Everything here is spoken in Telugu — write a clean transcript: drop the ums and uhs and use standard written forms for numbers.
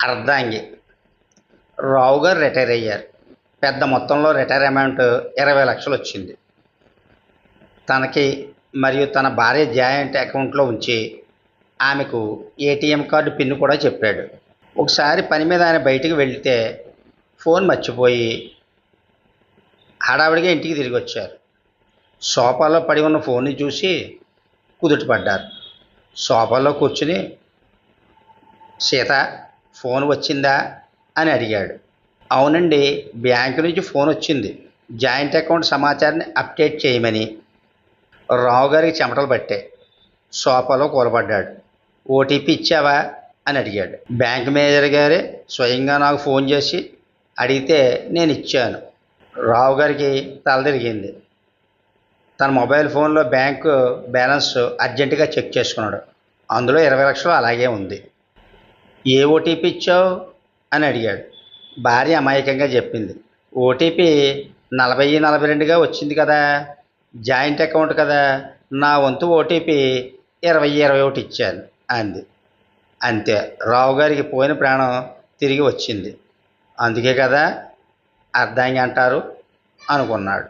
అర్ధాంగి. రావు గారు రిటైర్ అయ్యారు. పెద్ద మొత్తంలో రిటైర్ అమౌంట్ 20,00,000 వచ్చింది. తనకి మరియు తన భార్య జాయింట్ అకౌంట్లో ఉంచి ఆమెకు ఏటీఎం కార్డు పిన్ కూడా చెప్పాడు. ఒకసారి పని మీద ఆయన బయటికి వెళితే ఫోన్ మర్చిపోయి హడావిడిగా ఇంటికి తిరిగి వచ్చారు. సోఫాలో పడి ఉన్న ఫోన్ని చూసి కుదుటపడ్డారు. సోఫాలో కూర్చుని సీత ఫోన్ వచ్చిందా అని అడిగాడు. అవునండి, బ్యాంకు నుంచి ఫోన్ వచ్చింది, జాయింట్ అకౌంట్ సమాచారాన్ని అప్డేట్ చేయమని. రావు గారికి చెమటలు పట్టాయి. సోఫాలో కూలబడ్డాడు. ఓటీపీ ఇచ్చావా అని అడిగాడు. బ్యాంక్ మేనేజర్ గారే స్వయంగా నాకు ఫోన్ చేసి అడిగితే నేను ఇచ్చాను. రావు గారికి తల తిరిగింది. తన మొబైల్ ఫోన్లో బ్యాంకు బ్యాలెన్స్ అర్జెంటుగా చెక్ చేసుకున్నాడు. అందులో 20,00,000 అలాగే ఉంది. ఏ ఓటీపీ ఇచ్చావు అని అడిగాడు. భార్య అమాయకంగా చెప్పింది. ఓటీపీ 4042గా వచ్చింది కదా, జాయింట్ అకౌంట్ కదా, నా వంతు ఓటీపీ 2021 ఇచ్చాను అంది. అంతే, రావు గారికి పోయిన ప్రాణం తిరిగి వచ్చింది. అందుకే కదా అర్ధాంగి అంటారు అనుకున్నాడు.